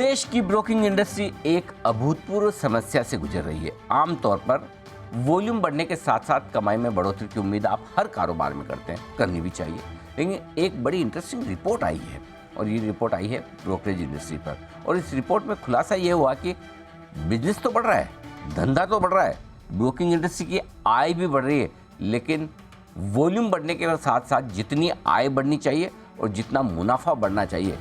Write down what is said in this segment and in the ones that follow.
देश की broking industry एक अभूतपूर्व समस्या से गुजर रही है। आमतौर पर वॉल्यूम बढ़ने के साथ साथ कमाई में बढ़ोतरी की उम्मीद आप हर कारोबार में करते हैं, करनी भी चाहिए। लेकिन एक बड़ी इंटरेस्टिंग रिपोर्ट आई है और ये रिपोर्ट आई है ब्रोकरेज इंडस्ट्री पर। और इस रिपोर्ट में खुलासा ये हुआ कि बिजनेस तो बढ़ रहा है, धंधा तो बढ़ रहा है, ब्रोकिंग इंडस्ट्री की आय भी बढ़ रही है, लेकिन वॉल्यूम बढ़ने के साथ साथ जितनी आय बढ़नी चाहिए और जितना मुनाफा बढ़ना चाहिए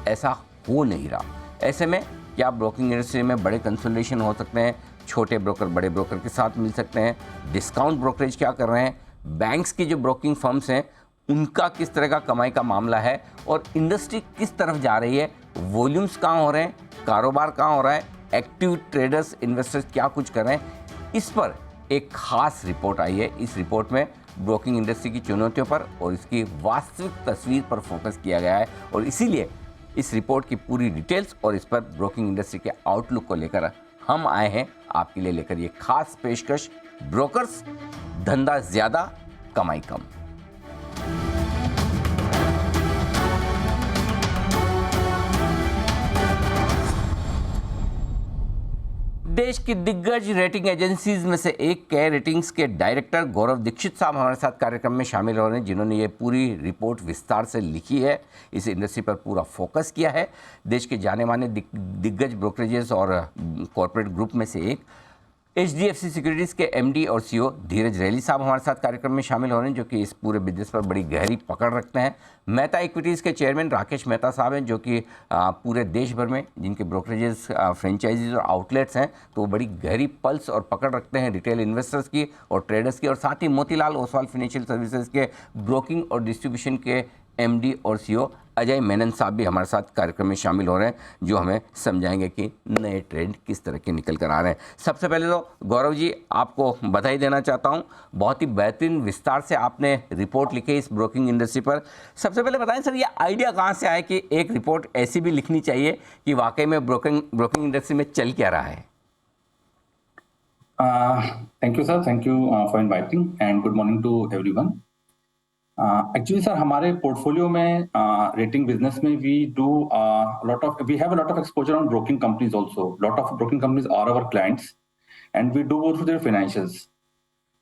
ऐसा हो नहीं रहा। ऐसे में क्या ब्रोकिंग इंडस्ट्री में बड़े कंसोलिडेशन हो सकते हैं? छोटे ब्रोकर बड़े ब्रोकर के साथ मिल सकते हैं? डिस्काउंट ब्रोकरेज क्या कर रहे हैं? बैंक्स की जो ब्रोकिंग फर्म्स हैं उनका किस तरह का कमाई का मामला है और इंडस्ट्री किस तरफ जा रही है? वॉल्यूम्स कहाँ हो रहे हैं? कारोबार कहाँ हो रहा है? एक्टिव ट्रेडर्स इन्वेस्टर्स क्या कुछ कर रहे हैं? इस पर एक खास रिपोर्ट आई है। इस रिपोर्ट में ब्रोकिंग इंडस्ट्री की चुनौतियों पर और इसकी वास्तविक तस्वीर पर फोकस किया गया है और इसीलिए इस रिपोर्ट की पूरी डिटेल्स और इस पर ब्रोकिंग इंडस्ट्री के आउटलुक को लेकर हम आए हैं आपके लिए लेकर ये खास पेशकश, ब्रोकर्स धंधा ज्यादा कमाई कम। देश की दिग्गज रेटिंग एजेंसीज में से एक के रेटिंग्स के डायरेक्टर गौरव दीक्षित साहब हमारे साथ कार्यक्रम में शामिल हो रहे हैं, जिन्होंने ये पूरी रिपोर्ट विस्तार से लिखी है, इस इंडस्ट्री पर पूरा फोकस किया है। देश के जाने माने दिग्गज ब्रोकरेजेस और कॉरपोरेट ग्रुप में से एक HDFC सिक्योरिटीज के MD और CEO धीरज रैली साहब हमारे साथ कार्यक्रम में शामिल हो रहे हैं, जो कि इस पूरे बिजनेस पर बड़ी गहरी पकड़ रखते हैं। मेहता इक्विटीज़ के चेयरमैन राकेश मेहता साहब हैं, जो कि पूरे देश भर में जिनके ब्रोकरेजेस, फ्रेंचाइजीज और आउटलेट्स हैं, तो वो बड़ी गहरी पल्स और पकड़ रखते हैं रिटेल इन्वेस्टर्स की और ट्रेडर्स की। और साथ ही मोतीलाल ओसवाल फाइनेंशियल सर्विसेज के ब्रोकिंग और डिस्ट्रीब्यूशन के MD और CEO अजय मेनन साहब भी हमारे साथ कार्यक्रम में शामिल हो रहे हैं, जो हमें समझाएंगे कि नए ट्रेंड किस तरह के निकल कर आ रहे हैं। सबसे पहले तो गौरव जी, आपको बधाई देना चाहता हूं, बहुत ही बेहतरीन विस्तार से आपने रिपोर्ट लिखी इस ब्रोकिंग इंडस्ट्री पर। सबसे पहले बताएं सर, ये आइडिया कहां से आया कि एक रिपोर्ट ऐसी भी लिखनी चाहिए कि वाकई में ब्रोकिंग इंडस्ट्री में चल क्या रहा है? Thank you, sir. Thank you for inviting and good morning to everyone. Actually, sir, हमारे पोर्टफोलियो में रेटिंग बिजनेस में we have a lot of exposure on broking companies also. Lot of broking companies are our clients and we do go through their financials.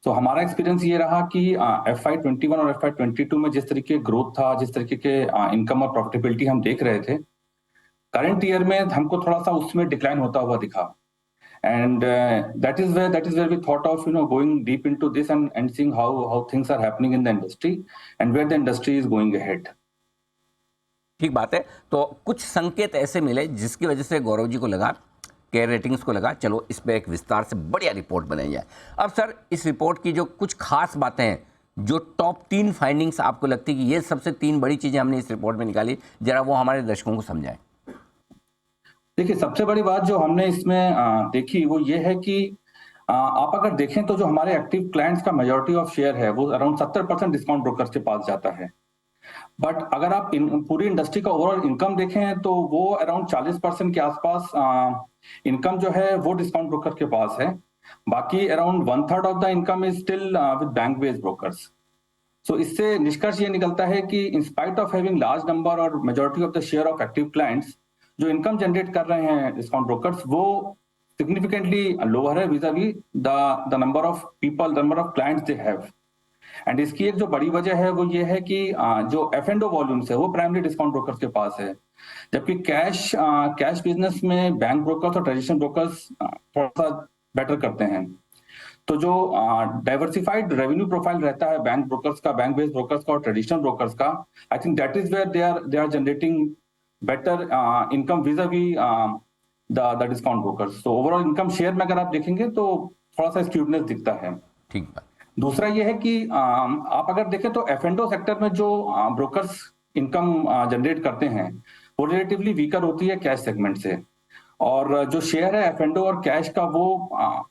तो हमारा experience ये रहा कि FY21 और FY22 में जिस तरीके ग्रोथ था, जिस तरीके के इनकम और प्रॉफिटेबिलिटी हम देख रहे थे, करंट ईयर में हमको थोड़ा सा उसमें डिक्लाइन होता हुआ दिखा। And that is where we thought of going deep into this and seeing how things are happening in the industry and where the industry is going ahead. ठीक बात है। तो कुछ संकेत ऐसे मिले जिसकी वजह से गौरव जी को लगा, केयर रेटिंग्स को लगा, चलो इस पे एक विस्तार से बढ़िया रिपोर्ट बनाई जाए। अब सर, इस रिपोर्ट की जो कुछ खास बातें हैं, जो टॉप 3 फाइंडिंग्स आपको लगती है कि ये सबसे 3 बड़ी चीजें हमने इस रिपोर्ट में निकाली, जरा वो हमारे दर्शकों को समझाएं। देखिए, सबसे बड़ी बात जो हमने इसमें देखी वो ये है कि आप अगर देखें तो जो हमारे एक्टिव क्लाइंट्स का मेजॉरिटी ऑफ शेयर है वो अराउंड 70% डिस्काउंट ब्रोकर्स के पास जाता है। बट अगर आप पूरी इंडस्ट्री का ओवरऑल इनकम देखें तो वो अराउंड 40% के आसपास इनकम जो है वो डिस्काउंट ब्रोकर के पास है। बाकी around 1/3 of the income is still with bank based brokers. So इससे निष्कर्ष ये निकलता है कि in spite of having large number और majority of the share of active clients, जो इनकम जनरेट कर रहे हैं डिस्काउंट ब्रोकर्स, वो सिग्निफिकेंटली लोअर है vis-a-vis the number of people, the number of clients they have. And इसकी एक जो बड़ी वजह है वो ये है कि जो F&O वॉल्यूम्स है वो प्राइमरी डिस्काउंट ब्रोकर्स के पास है, जबकि कैश बिजनेस में बैंक ब्रोकर्स और ट्रेडिशनल ब्रोकर्स थोड़ा सा बेटर करते हैं। तो जो डाइवर्सिफाइड रेवेन्यू प्रोफाइल रहता है बैंक ब्रोकर्स का, बैंक बेस्ड ब्रोकर्स का और ट्रेडिशनल ब्रोकर्स का, I think that is where they are generating better income vis-a-vis the discount brokers. तो ओवरऑल इनकम शेयर में अगर आप देखेंगे तो थोड़ा सा स्क्यूडनेस दिखता है। ठीक है। दूसरा ये है कि आप अगर देखें तो F&O सेक्टर में जो ब्रोकर्स इनकम जनरेट करते हैं वो रिलेटिवली वीकर होती है कैश सेगमेंट से, और जो शेयर है F&O और कैश का वो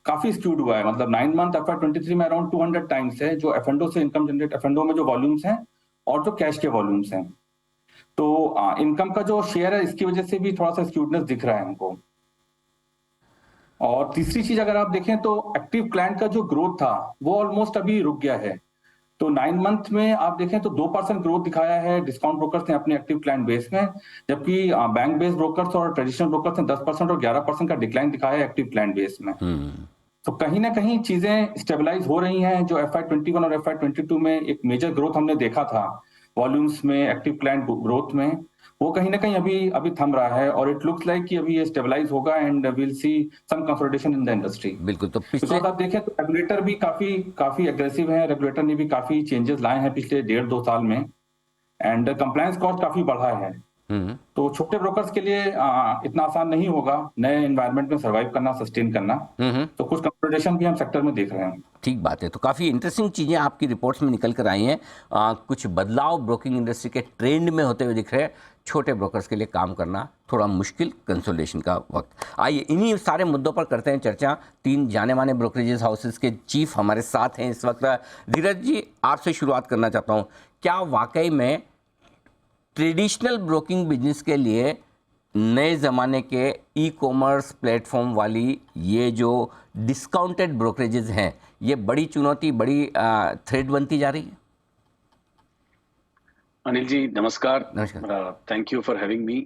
काफी स्क्यूड हुआ है। मतलब 9 मंथ FY23 में अराउंड 200 टाइम्स है जो F&O से इनकम जनरेट, F&O में जो वॉल्यूम्स हैं और जो कैश के वॉल्यूम्स हैं। तो इनकम का जो शेयर है इसकी वजह से भी थोड़ा सा स्क्यूडनेस दिख रहा है हमको। और तीसरी चीज अगर आप देखें तो एक्टिव क्लाइंट का जो ग्रोथ था वो ऑलमोस्ट अभी रुक गया है। तो 9 मंथ में आप देखें तो 2% ग्रोथ दिखाया है डिस्काउंट ब्रोकर्स ने अपने एक्टिव क्लाइंट बेस में, जबकि बैंक बेस्ड ब्रोकर्स और ट्रेडिशनल ब्रोकर्स ने 10% और 11% का डिक्लाइन दिखाया है एक्टिव क्लाइंट बेस में। तो कहीं ना कहीं चीजें स्टेबलाइज हो रही हैं। जो FY21 और FY22 में एक मेजर ग्रोथ हमने देखा था वॉल्यूम्स में, एक्टिव क्लाइंट ग्रोथ में, वो कहीं ना कहीं अभी थम रहा है और इट लुक्स लाइक कि अभी ये स्टेबलाइज होगा and will see some consolidation in the industry. बिल्कुल। तो पिछले बिकॉज आप देखें तो रेगुलेटर भी काफी अग्रेसिव है, रेगुलेटर ने भी काफी चेंजेस लाए हैं पिछले 1.5-2 साल में, एंड कंप्लायंस कॉस्ट काफी बढ़ा है। तो छोटे ब्रोकर्स के लिए इतना आसान नहीं होगा नए एनवायरनमेंट में सर्वाइव करना, सस्टेन करना। तो कुछ कंसोलिडेशन भी हम सेक्टर में देख रहे हैं। ठीक बात है। तो काफ़ी इंटरेस्टिंग चीज़ें आपकी रिपोर्ट्स में निकल कर आई हैं। कुछ बदलाव ब्रोकिंग इंडस्ट्री के ट्रेंड में होते हुए दिख रहे हैं। छोटे ब्रोकर्स के लिए काम करना थोड़ा मुश्किल, कंसोलिडेशन का वक्त। आइए इन्हीं सारे मुद्दों पर करते हैं चर्चा। 3 जाने माने ब्रोकरेजेस हाउसेस के चीफ हमारे साथ हैं इस वक्त। धीरज जी, आपसे शुरुआत करना चाहता हूँ। क्या वाकई में ट्रेडिशनल ब्रोकिंग बिजनेस के लिए नए ज़माने के ई कॉमर्स प्लेटफॉर्म वाली ये जो डिस्काउंटेड ब्रोकरेजेस हैं, ये बड़ी चुनौती, बड़ी थ्रेड बनती जा रही है? अनिल जी नमस्कार। नमस्कार। Thank you for having me.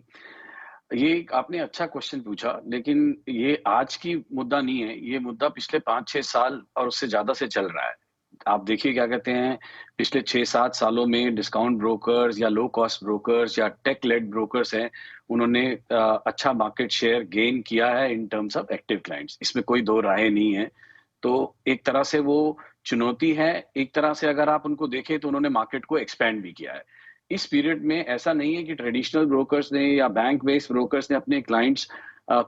ये आपने अच्छा क्वेश्चन पूछा, लेकिन ये आज की मुद्दा नहीं है। ये मुद्दा पिछले 5-6 साल और उससे ज्यादा से चल रहा है। आप देखिए क्या कहते हैं, पिछले 6-7 सालों में डिस्काउंट ब्रोकर्स या लो कॉस्ट ब्रोकर्स या टेक लेड ब्रोकर्स हैं, उन्होंने अच्छा मार्केट शेयर गेन किया है in terms of active clients. इसमें कोई दो राय नहीं है। तो एक तरह से वो चुनौती है, एक तरह से अगर आप उनको देखें तो उन्होंने मार्केट को एक्सपैंड भी किया है। इस पीरियड में ऐसा नहीं है कि ट्रेडिशनल ब्रोकर्स ने या बैंक बेस्ड ब्रोकर्स ने अपने क्लाइंट्स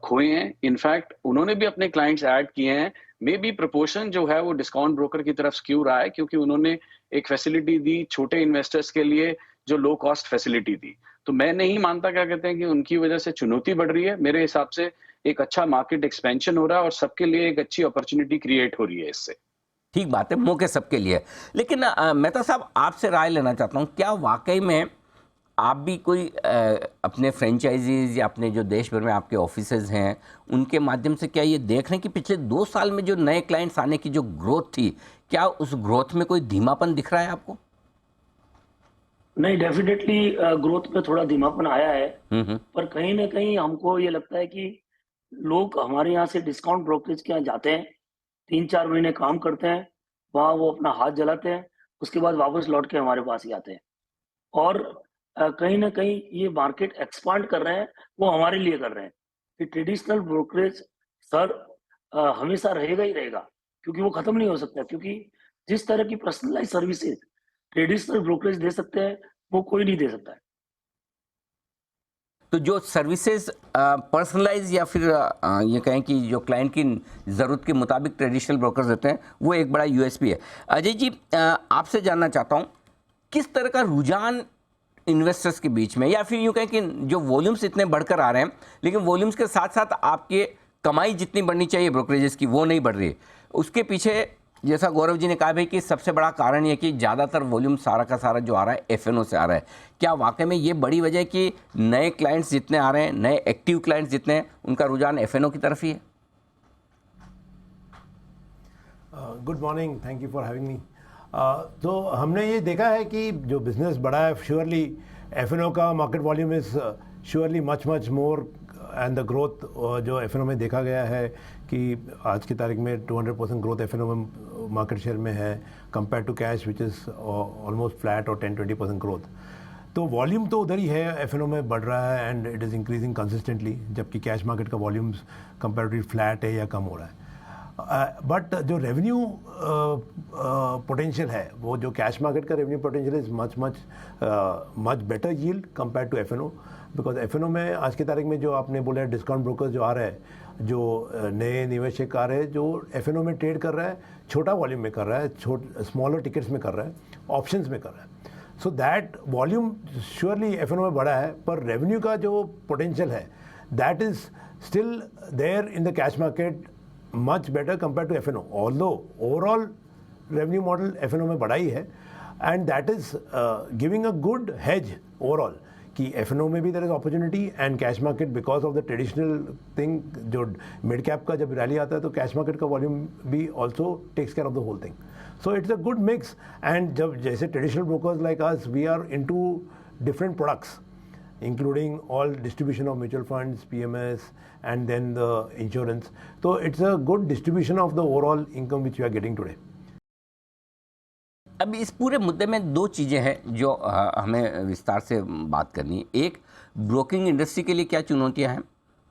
खोए हैं। इनफैक्ट उन्होंने भी अपने क्लाइंट्स ऐड किए हैं। मे बी प्रोपोर्शन जो है वो डिस्काउंट ब्रोकर की तरफ स्क्यू रहा है, क्योंकि उन्होंने एक फैसिलिटी दी छोटे इन्वेस्टर्स के लिए जो लो कॉस्ट फैसिलिटी दी। तो मैं नहीं मानता क्या कहते हैं कि उनकी वजह से चुनौती बढ़ रही है। मेरे हिसाब से एक अच्छा मार्केट एक्सपेंशन हो रहा है और सबके लिए एक अच्छी अपॉर्चुनिटी क्रिएट हो रही है इससे। ठीक बात है, मौके सबके लिए। लेकिन मेहता साहब, आपसे राय लेना चाहता हूँ। क्या वाकई में आप भी कोई अपने फ्रेंचाइजीज या अपने जो देश भर में आपके ऑफिसेज हैं, उनके माध्यम से क्या ये देख रहे हैं कि पिछले 2 साल में जो नए क्लाइंट्स आने की जो ग्रोथ थी, क्या उस ग्रोथ में कोई धीमापन दिख रहा है आपको? नहीं, डेफिनेटली ग्रोथ में थोड़ा धीमापन आया है। पर कहीं ना कहीं हमको ये लगता है कि लोग हमारे यहाँ से डिस्काउंट ब्रोकरेज के यहाँ जाते हैं, 3-4 महीने काम करते हैं, वहाँ वो अपना हाथ जलाते हैं, उसके बाद वापस लौट के हमारे पास ही आते हैं। और कहीं ना कहीं ये मार्केट एक्सपांड कर रहे हैं, वो हमारे लिए कर रहे हैं कि ट्रेडिशनल ब्रोकरेज सर हमेशा रहेगा ही रहेगा, क्योंकि वो खत्म नहीं हो सकता। क्योंकि जिस तरह की पर्सनलाइज सर्विसेज ट्रेडिशनल ब्रोकरेज दे सकते हैं, वो कोई नहीं दे सकता है। तो जो सर्विसेज पर्सनलाइज या फिर ये कहें कि जो क्लाइंट की ज़रूरत के मुताबिक ट्रेडिशनल ब्रोकर्स देते हैं, वो एक बड़ा यूएसपी है। अजय जी, आपसे जानना चाहता हूँ, किस तरह का रुझान इन्वेस्टर्स के बीच में, या फिर यूँ कहें कि जो वॉल्यूम्स इतने बढ़कर आ रहे हैं, लेकिन वॉल्यूम्स के साथ साथ आपके कमाई जितनी बढ़नी चाहिए ब्रोकरेजेस की, वो नहीं बढ़ रही है। उसके पीछे जैसा गौरव जी ने कहा भाई कि सबसे बड़ा कारण ये कि ज़्यादातर वॉल्यूम सारा का सारा जो आ रहा है एफएनओ से आ रहा है। क्या वाकई में ये बड़ी वजह है कि नए क्लाइंट्स जितने आ रहे हैं, नए एक्टिव क्लाइंट्स जितने हैं, उनका रुझान एफएनओ की तरफ ही है? Good morning, thank you for having me. तो हमने ये देखा है कि जो बिजनेस बढ़ा है, श्योरली एफएनओ का market volume is surely much more, and the growth जो एफएनओ में देखा गया है कि आज की तारीख में 200% ग्रोथ एफएनओ में मार्केट शेयर में है, compare to cash which is almost flat और 10-20% ग्रोथ। तो वॉल्यूम तो उधर ही है, एफएनओ में बढ़ रहा है and it is increasing consistently, जबकि कैश मार्केट का वॉल्यूम्स कंपेरेटिवली फ्लैट है या कम हो रहा है। बट जो रेवेन्यू पोटेंशियल है, वो जो कैश मार्केट का revenue potential is much better yield compare to FNO. Because FNO में आज की तारीख में जो आपने बोला है, डिस्काउंट ब्रोकर जो आ रहे हैं, जो नए निवेशक आ रहे हैं, जो एफएनओ में ट्रेड कर रहा है, छोटा वॉल्यूम में कर रहा है, स्मॉलर टिकट्स में कर रहा है, ऑप्शंस में कर रहा है। So that volume surely FNO में बढ़ा है, पर रेवेन्यू का जो पोटेंशियल है that is still there in the cash market, much better compare to FNO. Although overall revenue model FNO में बढ़ा ही है, and that is giving a good hedge overall कि एफएनओ में भी there is opportunity and cash market because of the traditional thing. जो mid cap का जब रैली आता है तो कैश मार्केट का वॉल्यूम भी also takes care of the whole thing. So it's a good mix. And जब जैसे traditional brokers like us, we are into different products, including all distribution of mutual funds, PMS, and then the insurance. So it's a good distribution of the overall income which we are getting today. अब इस पूरे मुद्दे में दो चीज़ें हैं जो हमें विस्तार से बात करनी है। एक, ब्रोकिंग इंडस्ट्री के लिए क्या चुनौतियां हैं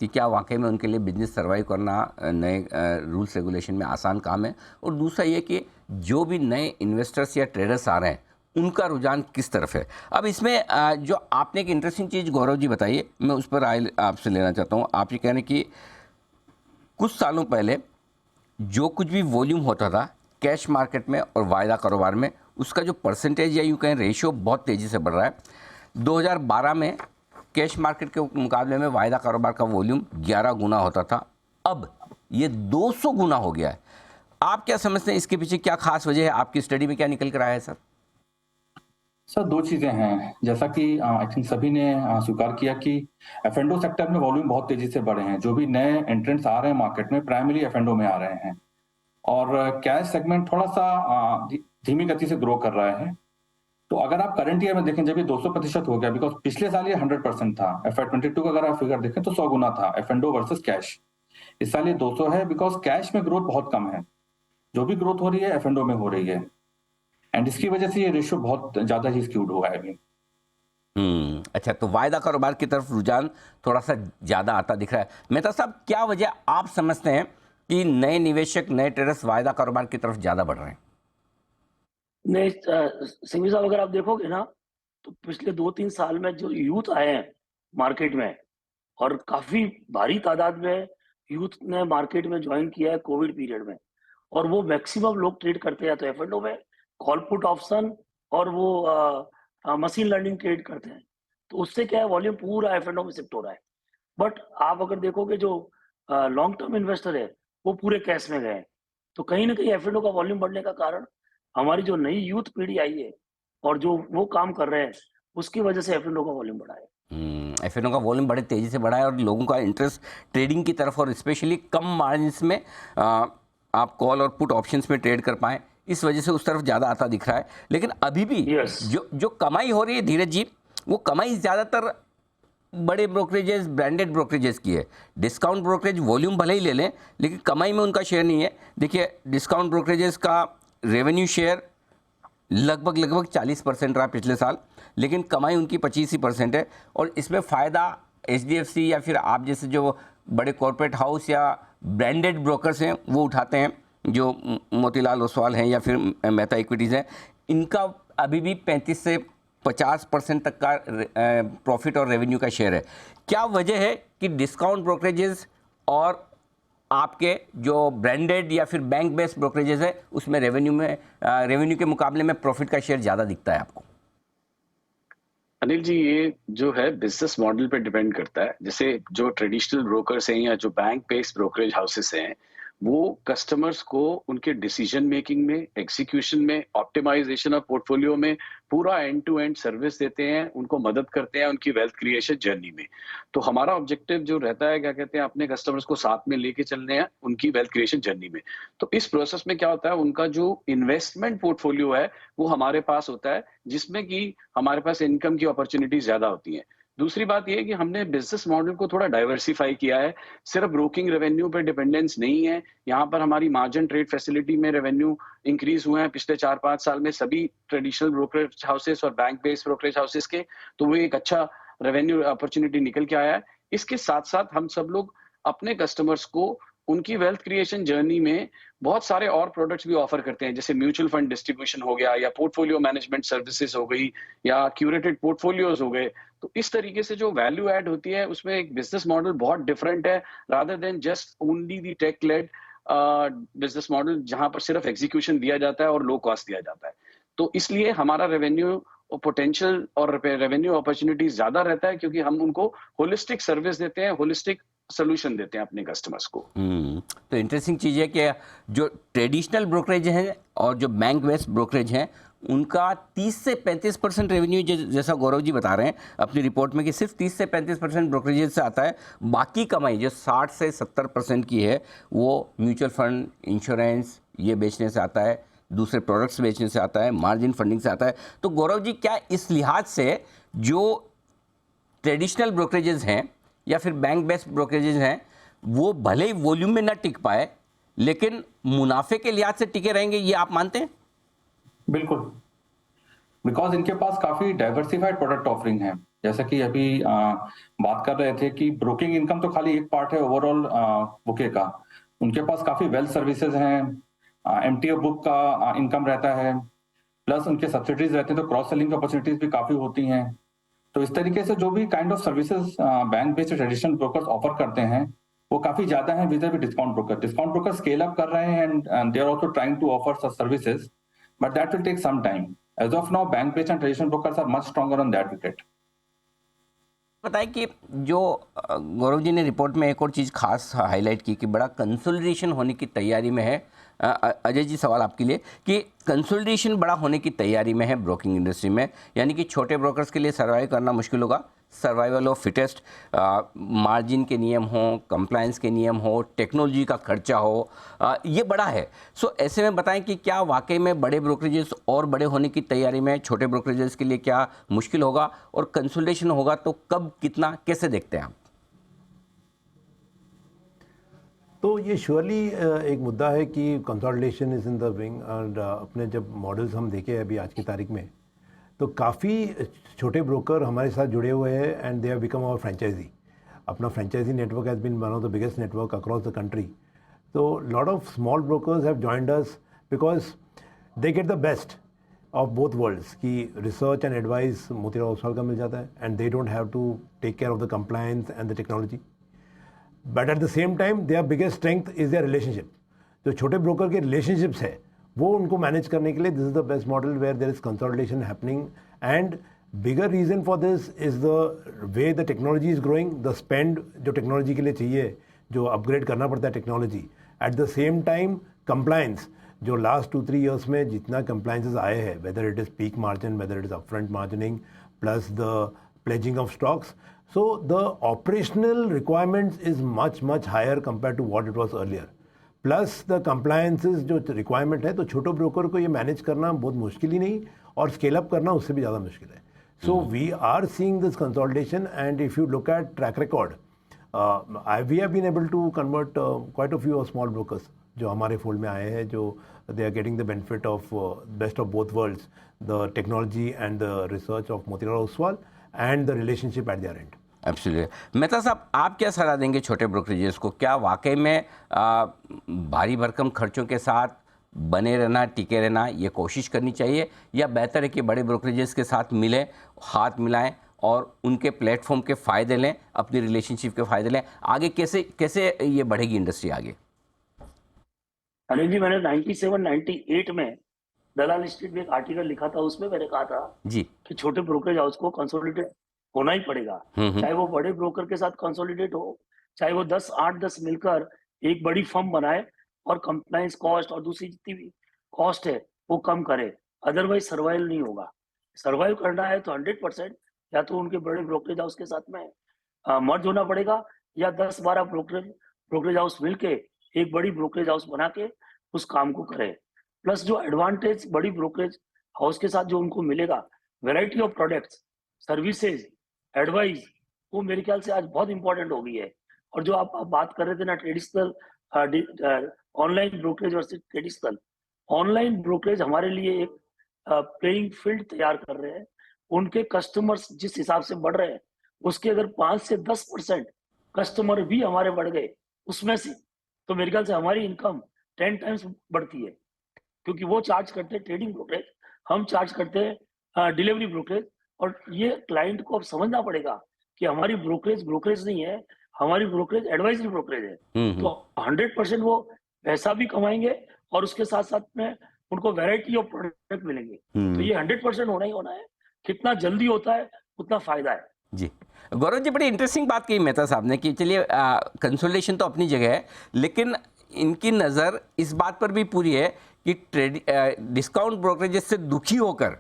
कि क्या वाकई में उनके लिए बिजनेस सर्वाइव करना नए रूल्स रेगुलेशन में आसान काम है, और दूसरा ये कि जो भी नए इन्वेस्टर्स या ट्रेडर्स आ रहे हैं उनका रुझान किस तरफ है। अब इसमें जो आपने एक इंटरेस्टिंग चीज़ गौरव जी बताई है, मैं उस पर राय आपसे लेना चाहता हूँ। आप ये कह रहे हैं कि कुछ सालों पहले जो कुछ भी वॉल्यूम होता था कैश मार्केट में और वायदा कारोबार में, उसका जो परसेंटेज या यूँ कहें रेशियो बहुत तेज़ी से बढ़ रहा है। 2012 में कैश मार्केट के मुकाबले में वायदा कारोबार का वॉल्यूम 11 गुना होता था, अब ये 200 गुना हो गया है। आप क्या समझते हैं इसके पीछे क्या खास वजह है? आपकी स्टडी में क्या निकल कर आया है सर? सर, दो चीजें हैं। जैसा कि आई थिंक सभी ने स्वीकार किया कि एफ&ओ सेक्टर में वॉल्यूम बहुत तेजी से बढ़े हैं। जो भी नए एंट्रेंट्स आ रहे हैं मार्केट में प्राइमरी एफ&ओ में आ रहे हैं, और कैश सेगमेंट थोड़ा सा धीमी गति से ग्रो कर रहा है। तो अगर आप करंट ईयर में देखें जब ये 200% हो गया, बिकॉज पिछले साल ये 100% था। FY22 का अगर आप फिगर देखें तो 100 गुना था एफ&ओ वर्सेस कैश। इस साल ये 200 है, बिकॉज कैश में ग्रोथ बहुत कम है। जो भी ग्रोथ हो रही है एफ&ओ में हो रही है, एंड इसकी वजह से ये रेशियो बहुत ज्यादा ही स्क्यूड हुआ है अभी। अच्छा, तो वायदा कारोबार की तरफ रुझान थोड़ा सा ज़्यादा आता दिख रहा है। मेहता साहब, क्या वजह आप समझते हैं कि नए निवेशक, नए ट्रेडर्स वायदा कारोबार की तरफ ज़्यादा बढ़ रहे हैं? नहीं, सिंघवी साहब, अगर आप देखोगे ना तो पिछले 2-3 साल में जो यूथ आए हैं मार्केट में, और काफी भारी तादाद में यूथ ने मार्केट में ज्वाइन किया है कोविड पीरियड में, और वो मैक्सिमम लोग ट्रेड करते हैं तो एफ&ओ में कॉल पुट ऑप्शन और वो मशीन लर्निंग ट्रेड करते हैं। तो उससे क्या है, वॉल्यूम पूरा एफ&ओ में शिफ्ट हो रहा है। बट आप अगर देखोगे जो लॉन्ग टर्म इन्वेस्टर है वो पूरे कैश में गए हैं। तो कहीं ना कहीं एफ&ओ का वॉल्यूम बढ़ने का कारण हमारी जो नई यूथ पीढ़ी आई है और जो वो काम कर रहे हैं उसकी वजह से एफ&ओ का वॉल्यूम बढ़ा है। एफ&ओ का वॉल्यूम बड़े तेज़ी से बढ़ा है और लोगों का इंटरेस्ट ट्रेडिंग की तरफ, और स्पेशली कम मार्जिन्स में आप कॉल और पुट ऑप्शंस में ट्रेड कर पाएँ, इस वजह से उस तरफ ज़्यादा आता दिख रहा है। लेकिन अभी भी जो कमाई हो रही है धीरज जी, वो कमाई ज़्यादातर बड़े ब्रोकरेजेस, ब्रांडेड ब्रोकरेजेस की है। डिस्काउंट ब्रोकरेज वॉल्यूम भले ही ले लें लेकिन कमाई में उनका शेयर नहीं है। देखिए, डिस्काउंट ब्रोकरेजेस का रेवेन्यू शेयर लगभग 40% रहा पिछले साल, लेकिन कमाई उनकी 25% है। और इसमें फ़ायदा HDFC या फिर आप जैसे जो बड़े कॉरपोरेट हाउस या ब्रांडेड ब्रोकर्स हैं वो उठाते हैं, जो मोतीलाल ओसवाल हैं या फिर मेहता इक्विटीज़ हैं। इनका अभी भी 35 से 50% तक का प्रॉफिट और रेवेन्यू का शेयर है। क्या वजह है कि डिस्काउंट ब्रोकरेजेस और आपके जो ब्रांडेड या फिर बैंक बेस्ड ब्रोकरेजेस है उसमें रेवेन्यू के मुकाबले में प्रॉफिट का शेयर ज़्यादा दिखता है आपको? अनिल जी, ये जो है बिजनेस मॉडल पे डिपेंड करता है। जैसे जो ट्रेडिशनल ब्रोकर्स हैं या जो बैंक बेस्ड ब्रोकरेज हाउसेस हैं, वो कस्टमर्स को उनके डिसीजन मेकिंग में, एग्जीक्यूशन में, ऑप्टिमाइजेशन ऑफ पोर्टफोलियो में पूरा एंड टू एंड सर्विस देते हैं, उनको मदद करते हैं उनकी वेल्थ क्रिएशन जर्नी में। तो हमारा ऑब्जेक्टिव जो रहता है, क्या कहते हैं, अपने कस्टमर्स को साथ में लेके चलने हैं उनकी वेल्थ क्रिएशन जर्नी में। तो इस प्रोसेस में क्या होता है, उनका जो इन्वेस्टमेंट पोर्टफोलियो है वो हमारे पास होता है, जिसमें कि हमारे पास इनकम की अपॉर्चुनिटी ज्यादा होती है। दूसरी बात यह है कि हमने बिजनेस मॉडल को थोड़ा डाइवर्सिफाई किया है। सिर्फ ब्रोकिंग रेवेन्यू पे डिपेंडेंस नहीं है। यहाँ पर हमारी मार्जिन ट्रेड फैसिलिटी में रेवेन्यू इंक्रीज हुए हैं पिछले 4-5 साल में सभी ट्रेडिशनल ब्रोकरेज हाउसेस और बैंक बेस्ड ब्रोकरेज हाउसेस के। तो वो एक अच्छा रेवेन्यू अपॉर्चुनिटी निकल के आया है। इसके साथ साथ हम सब लोग अपने कस्टमर्स को उनकी वेल्थ क्रिएशन जर्नी में बहुत सारे और प्रोडक्ट्स भी ऑफर करते हैं, जैसे म्यूचुअल फंड डिस्ट्रीब्यूशन हो गया, या पोर्टफोलियो मैनेजमेंट सर्विसेज हो गई, या क्यूरेटेड पोर्टफोलियोज हो गए। तो इस तरीके से जो वैल्यू ऐड होती है उसमें एक बिजनेस मॉडल बहुत डिफरेंट है, rather than just only the tech led business model, जहां पर सिर्फ एग्जीक्यूशन दिया जाता है और लो कॉस्ट दिया जाता है। तो इसलिए हमारा रेवेन्यू पोटेंशियल और रेवेन्यू अपॉर्चुनिटी ज्यादा रहता है, क्योंकि हम उनको होलिस्टिक सर्विस देते हैं, होलिस्टिक सोल्यूशन देते हैं अपने कस्टमर्स को। तो इंटरेस्टिंग चीज़ है कि जो ट्रेडिशनल ब्रोकरेज हैं और जो बैंक बेस्ड ब्रोकरेज हैं उनका 30 से 35% रेवेन्यू, जैसा गौरव जी बता रहे हैं अपनी रिपोर्ट में कि सिर्फ 30 से 35% ब्रोकरेज से आता है। बाकी कमाई जो 60 से 70% की है वो म्यूचुअल फंड, इंश्योरेंस ये बेचने से आता है, दूसरे प्रोडक्ट्स बेचने से आता है, मार्जिन फंडिंग से आता है। तो गौरव जी, क्या इस लिहाज से जो ट्रेडिशनल ब्रोकरेजेस हैं या फिर बैंक बेस्ड ब्रोकरेजेस हैं, वो भले ही वॉल्यूम में ना टिक पाए लेकिन मुनाफे के लिहाज से टिके रहेंगे, ये आप मानते हैं? बिल्कुल, बिकॉज इनके पास काफी डाइवर्सिफाइड प्रोडक्ट ऑफरिंग है। जैसा कि अभी बात कर रहे थे कि ब्रोकिंग इनकम तो खाली एक पार्ट है ओवरऑल बुके का। उनके पास काफी वेल्थ सर्विसेज हैं, एमटीओ बुक का इनकम रहता है, प्लस उनके सब्सिडीज रहते हैं, तो क्रॉस सेलिंग अपॉर्चुनिटीज भी काफी होती हैं। तो इस तरीके से जो भी kind of services bank based traditional brokers offer करते हैं वो काफी ज्यादा है with discount broker. Discount broker scale up कर रहे हैं and they are also trying to offer such services, but that will take some time. As of now bank based and traditional brokers are much stronger on that wicket. बताएं कि जो गौरव जी ने report में एक और चीज़ खास हाईलाइट की कि बड़ा कंसोलिडेशन होने की तैयारी में है। अजय जी, सवाल आपके लिए कि कंसोलिडेशन बड़ा होने की तैयारी में है ब्रोकिंग इंडस्ट्री में, यानी कि छोटे ब्रोकर्स के लिए सर्वाइव करना मुश्किल होगा। सर्वाइवल ऑफ फिटेस्ट, मार्जिन के नियम हो, कंप्लायंस के नियम हो, टेक्नोलॉजी का खर्चा हो, ये बड़ा है। सो ऐसे में बताएं कि क्या वाकई में बड़े ब्रोकरेजेस और बड़े होने की तैयारी में, छोटे ब्रोकरेजेस के लिए क्या मुश्किल होगा, और कंसोलिडेशन होगा तो कब, कितना, कैसे देखते हैं आप? तो ये श्योरली एक मुद्दा है कि consolidation is in the wing. और अपने जब मॉडल्स हम देखे अभी आज की तारीख में, तो काफ़ी छोटे ब्रोकर हमारे साथ जुड़े हुए हैं and they have become our franchisee. अपना franchisee network has been one of the biggest network across the country. तो lot of small brokers have joined us because they get the best of both worlds, की research and advice Motilal Oswal का मिल जाता है and they don't have to take care of the compliance and the technology. But at the same time their biggest strength is their relationship. जो छोटे broker के relationships है वो उनको मैनेज करने के लिए this is the best model where there is consolidation happening. And bigger reason for this is the way the technology is growing, the spend जो टेक्नोलॉजी के लिए चाहिए, जो अपग्रेड करना पड़ता है technology. At the same time compliance, जो last 2-3 years में जितना कंप्लायंसेस आए हैं, whether it is peak margin, whether it is upfront margining, plus the pledging of stocks. So the operational requirements is much higher compared to what it was earlier. Plus the compliances जो requirement है, तो छोटे broker को ये manage करना बहुत मुश्किल ही नहीं, और स्केल अप करना उससे भी ज़्यादा मुश्किल है। So we are seeing this consolidation, and if you look at track record, we have been able to convert quite a few small brokers जो हमारे फोल्ड में आए हैं, जो they are getting the benefit of best of both worlds, the technology and the research of Motilal Oswal and the relationship at their end. Absolutely. Mehta साहब, आप क्या सलाह देंगे छोटे ब्रोकरेजेस को? क्या वाकई में भारी भरकम खर्चों के साथ बने रहना, टिके रहना, ये कोशिश करनी चाहिए, या बेहतर है कि बड़े ब्रोकरेजेस के साथ मिलें, हाथ मिलाएं और उनके प्लेटफॉर्म के फ़ायदे लें, अपनी रिलेशनशिप के फ़ायदे लें? आगे कैसे ये बढ़ेगी इंडस्ट्री आगे? अनिल जी, मैंने 97-98 में दलाल स्ट्रीट में एक आर्टिकल लिखा था, उसमें मैंने कहा था जी कि छोटे ब्रोकरेज हाउस को कंसोलिडेट होना ही पड़ेगा, चाहे वो बड़े ब्रोकर के साथ कंसोलिडेट हो, चाहे वो 8-10 मिलकर एक बड़ी फर्म बनाए और कंप्लायंस कॉस्ट और दूसरी जितनी भी कॉस्ट है वो कम करे, अदरवाइज सर्वाइव नहीं होगा। सर्वाइव करना है तो 100% या तो उनके बड़े ब्रोकरेज हाउस के साथ में मर्ज होना पड़ेगा, या 10-12 ब्रोकरेज हाउस मिलके एक बड़ी ब्रोकरेज हाउस बना के उस काम को करे। प्लस जो एडवांटेज बड़ी ब्रोकरेज हाउस के साथ जो उनको मिलेगा, variety of products, services, advice, वो मेरे ख्याल से आज बहुत इंपॉर्टेंट हो गई है। और जो आप बात कर रहे थे ना, traditional online brokerage versus traditional, online brokerage हमारे लिए एक प्लेइंग फील्ड तैयार कर रहे हैं। उनके कस्टमर्स जिस हिसाब से बढ़ रहे हैं, उसके अगर 5 से 10% कस्टमर भी हमारे बढ़ गए उसमें से, तो मेरे ख्याल से हमारी इनकम 10 टाइम्स बढ़ती है, क्योंकि वो चार्ज करते हैं ट्रेडिंग ब्रोकरेज, हम चार्ज करते हैं डिलीवरी ब्रोकरेज। और ये क्लाइंट को अब समझना पड़ेगा कि हमारी ब्रोकरेज नहीं है, हमारी ब्रोकरेज एडवाइजरी ब्रोकरेज है। तो 100% वो पैसा भी कमाएंगे और उसके साथ साथ में उनको वैरायटी ऑफ प्रोडक्ट मिलेंगे। तो ये 100% होना ही होना है। कितना जल्दी होता है उतना फायदा है। जी गौरव जी, बड़ी इंटरेस्टिंग बात कही मेहता साहब ने कि चलिए कंसोलिडेशन तो अपनी जगह है, लेकिन इनकी नज़र इस बात पर भी पूरी है कि डिस्काउंट ब्रोकरेजेस से दुखी होकर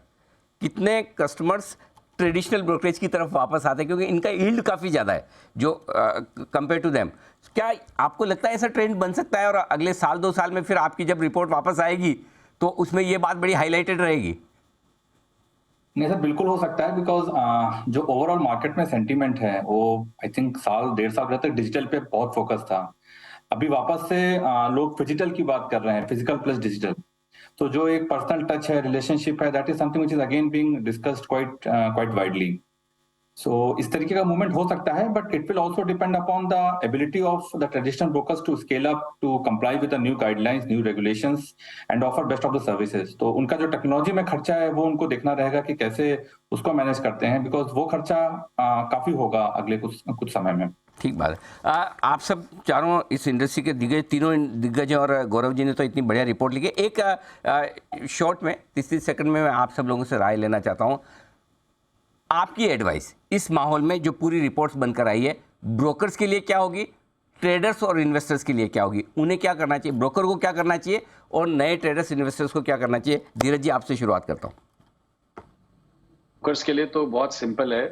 कितने कस्टमर्स ट्रेडिशनल ब्रोकरेज की तरफ वापस आते हैं, क्योंकि इनका यील्ड काफ़ी ज़्यादा है जो कंपेयर टू देम। क्या आपको लगता है ऐसा ट्रेंड बन सकता है और अगले साल 2 साल में फिर आपकी जब रिपोर्ट वापस आएगी तो उसमें ये बात बड़ी हाईलाइटेड रहेगी। नहीं सर, बिल्कुल हो सकता है, बिकॉज जो ओवरऑल मार्केट में सेंटीमेंट है वो आई थिंक साल 1.5 साल पहले तक डिजिटल पे बहुत फोकस था। अभी वापस से लोग फिजिकल की बात कर रहे हैं, फिजिकल प्लस डिजिटल। तो जो एक पर्सनल टच है, रिलेशनशिप है, that is something which is again being discussed quite widely. So इस तरीके का मूवमेंट हो सकता है, but it will also depend upon the ability of the traditional brokers to scale up, to comply with the new guidelines, new regulations and offer best of the services. तो उनका जो technology में खर्चा है वो उनको देखना रहेगा कि कैसे उसको मैनेज करते हैं, बिकॉज वो खर्चा काफी होगा अगले कुछ समय में। ठीक बात है। आप सब चारों इस इंडस्ट्री के दिग्गज, तीनों दिग्गज हैं, और गौरव जी ने तो इतनी बढ़िया रिपोर्ट लिखी। एक शॉर्ट में 30 सेकंड में मैं आप सब लोगों से राय लेना चाहता हूँ। आपकी एडवाइस इस माहौल में जो पूरी रिपोर्ट्स बनकर आई है, ब्रोकर्स के लिए क्या होगी, ट्रेडर्स और इन्वेस्टर्स के लिए क्या होगी, उन्हें क्या करना चाहिए, ब्रोकर को क्या करना चाहिए और नए ट्रेडर्स इन्वेस्टर्स को क्या करना चाहिए? धीरज जी, आपसे शुरुआत करता हूँ। ब्रोकर्स के लिए तो बहुत सिंपल है,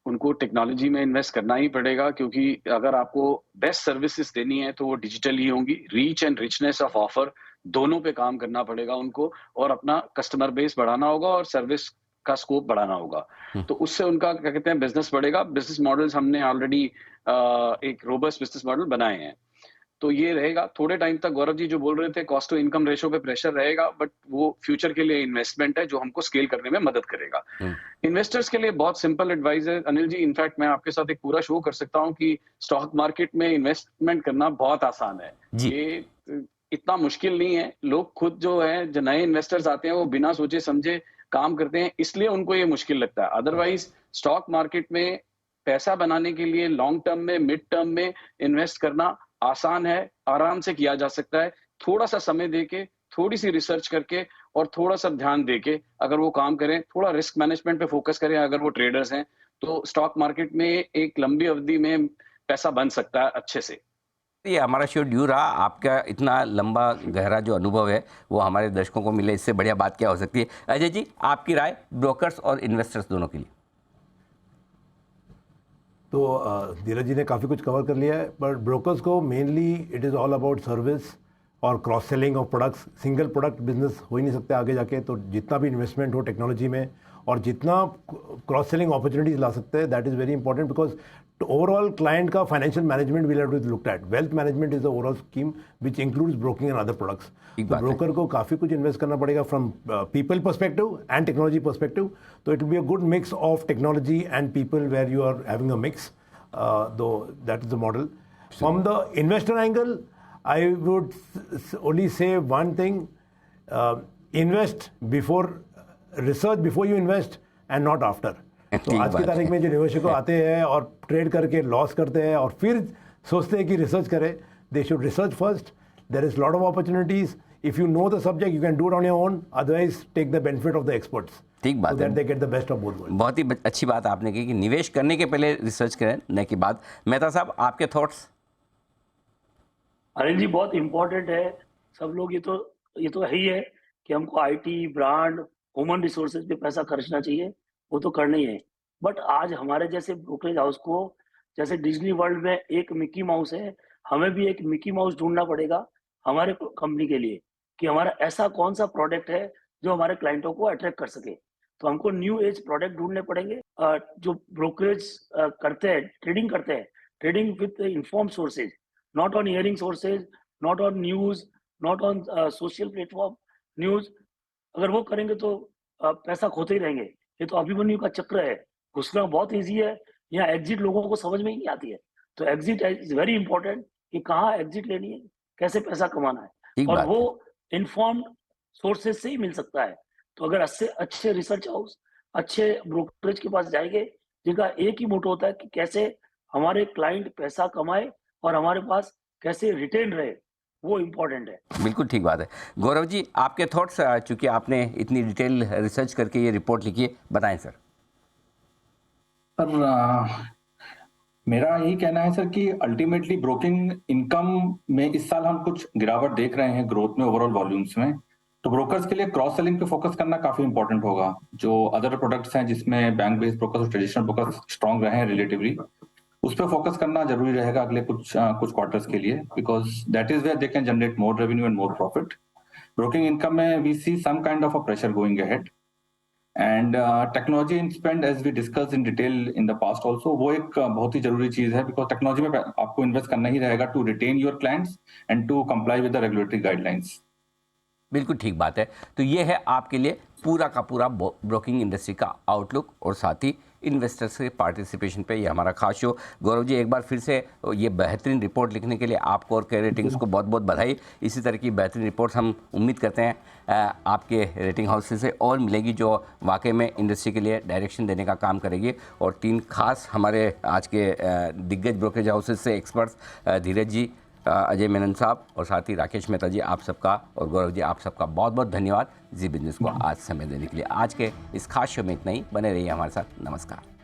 उनको टेक्नोलॉजी में इन्वेस्ट करना ही पड़ेगा, क्योंकि अगर आपको बेस्ट सर्विसेज देनी है तो वो डिजिटल ही होंगी। Reach and richness of offer दोनों पे काम करना पड़ेगा उनको, और अपना कस्टमर बेस बढ़ाना होगा और सर्विस का स्कोप बढ़ाना होगा। तो उससे उनका क्या कहते हैं बिजनेस बढ़ेगा। बिजनेस मॉडल्स हमने ऑलरेडी एक रोबस्ट बिजनेस मॉडल बनाए हैं, तो ये रहेगा। थोड़े टाइम तक गौरव जी जो बोल रहे थे, कॉस्ट टू इनकम रेशो पे प्रेशर रहेगा, बट वो फ्यूचर के लिए इन्वेस्टमेंट है जो हमको स्केल करने में मदद करेगा। इन्वेस्टर्स के लिए बहुत सिंपल एडवाइस है अनिल जी। इनफैक्ट मैं आपके साथ एक पूरा शो कर सकता हूँ कि स्टॉक मार्केट में इन्वेस्टमेंट करना बहुत आसान है। ये इतना मुश्किल नहीं है। लोग खुद जो है, जो नए इन्वेस्टर्स आते हैं, वो बिना सोचे समझे काम करते हैं, इसलिए उनको ये मुश्किल लगता है। अदरवाइज स्टॉक मार्केट में पैसा बनाने के लिए लॉन्ग टर्म में, मिड टर्म में इन्वेस्ट करना आसान है, आराम से किया जा सकता है। थोड़ा सा समय देके, थोड़ी सी रिसर्च करके और थोड़ा सा ध्यान देके अगर वो काम करें, थोड़ा रिस्क मैनेजमेंट पे फोकस करें, अगर वो ट्रेडर्स हैं, तो स्टॉक मार्केट में एक लंबी अवधि में पैसा बन सकता है अच्छे से। ये हमारा शो ड्यू रहा। आपका इतना लंबा गहरा जो अनुभव है वो हमारे दर्शकों को मिले, इससे बढ़िया बात क्या हो सकती है? अजय जी, आपकी राय ब्रोकर्स और इन्वेस्टर्स दोनों के लिए। तो धीरज जी ने काफ़ी कुछ कवर कर लिया है, पर ब्रोकर्स को mainly it is all about service और cross selling of products. Single product business हो ही नहीं सकते आगे जाके, तो जितना भी इन्वेस्टमेंट हो टेक्नोलॉजी में और जितना क्रॉस सेलिंग अपॉर्चुनिटीज ला सकते हैं, that is very important, because overall client का financial management will have to be looked at. Wealth management is the overall scheme which includes broking and other products. तो broker को काफ़ी कुछ invest करना पड़ेगा from people perspective and technology perspective. तो it will be a good mix of technology and people where you are having a mix, though that is the model. From the investor angle, I would only say one thing: invest before, research before you invest, and not after. तो आज की तारीख में जो निवेशक आते हैं और ट्रेड करके लॉस करते हैं और फिर सोचते हैं कि रिसर्च करें, they should research first. There is lot of opportunities. If you know the subject, you can do it on your own. Otherwise, take the benefit of the experts. ठीक बात है, they get the best of both worlds. बहुत ही अच्छी बात आपने की कि निवेश करने के पहले रिसर्च करें, न कि बाद। मेहता साहब, आपके थॉट्स? अनिल जी, बहुत इंपॉर्टेंट है। सब लोग ये तो है ही है कि हमको आईटी, ब्रांड, ह्यूमन रिसोर्सेज पे पैसा खर्चना चाहिए, वो तो करना ही है। बट आज हमारे जैसे ब्रोकरेज हाउस को, जैसे डिज्नी वर्ल्ड में एक मिकी माउस है, हमें भी एक मिकी माउस ढूंढना पड़ेगा हमारे कंपनी के लिए, कि हमारा ऐसा कौन सा प्रोडक्ट है जो हमारे क्लाइंटों को अट्रैक्ट कर सके। तो हमको न्यू एज प्रोडक्ट ढूंढने पड़ेंगे। जो ब्रोकरेज करते हैं, ट्रेडिंग करते हैं, trading with inform sources, not on hearing sources, not on news, not on social platform news. अगर वो करेंगे तो पैसा खोते ही रहेंगे। ये तो अभिमन्यु का चक्र है। घुसना बहुत ईजी है, यहाँ एग्जिट लोगों को समझ में ही नहीं आती है। तो एग्जिट इज वेरी इंपॉर्टेंट, कि कहाँ एग्जिट लेनी है, कैसे पैसा कमाना है, और वो इन्फॉर्म्ड सोर्सेज से ही मिल सकता है। तो अगर अच्छे रिसर्च हाउस, अच्छे ब्रोकरेज के पास जाएंगे, जिनका एक ही मोटो होता है कि कैसे हमारे क्लाइंट पैसा कमाए और हमारे पास कैसे रिटेन रहे, वो इम्पोर्टेंट है। बिल्कुल ठीक बात है। गौरव जी, आपके थॉट्स, चूंकि आपने इतनी डिटेल रिसर्च करके ये रिपोर्ट लिखी है, बताएं सर। मेरा यही कहना है सर कि अल्टीमेटली ब्रोकिंग इनकम में इस साल हम कुछ गिरावट देख रहे हैं ग्रोथ में, ओवरऑल वॉल्यूम्स में। तो ब्रोकर्स के लिए क्रॉस सेलिंग पे फोकस करना काफी इंपॉर्टेंट होगा। जो अदर प्रोडक्ट्स हैं जिसमें बैंक बेस्ड ब्रोकर्स और ट्रेडिशनल ब्रोकर्स स्ट्रॉन्ग रहे हैं रिलेटिवली, उस पर फोकस करना जरूरी रहेगा अगले कुछ क्वार्टर्स के लिए, because that is where they can generate more revenue and more profit. Broking income में we see some kind of a pressure going ahead and technology in spend as we discuss in detail in the past also, वो एक बहुत ही जरूरी चीज है, because technology में आपको invest करना ही रहेगा to retain your clients and to comply with the regulatory guidelines. बिल्कुल ठीक बात है। तो ये है आपके लिए पूरा का पूरा ब्रोकिंग इंडस्ट्री का आउटलुक और साथ ही इन्वेस्टर्स के पार्टिसिपेशन पे ये हमारा खास शो। गौरव जी, एक बार फिर से ये बेहतरीन रिपोर्ट लिखने के लिए आपको और के रेटिंग्स को बहुत बहुत बधाई। इसी तरह की बेहतरीन रिपोर्ट हम उम्मीद करते हैं आपके रेटिंग हाउसेस से और मिलेगी, जो वाकई में इंडस्ट्री के लिए डायरेक्शन देने का काम करेगी। और 3 खास हमारे आज के दिग्गज ब्रोकरेज हाउसेस से एक्सपर्ट्स धीरज जी, अजय मेनन साहब और साथ ही राकेश मेहता जी, आप सबका और गौरव जी आप सबका बहुत बहुत धन्यवाद जी बिजनेस को आज समय देने के लिए। आज के इस खास शो में इतना ही, बने रहिए हमारे साथ। नमस्कार।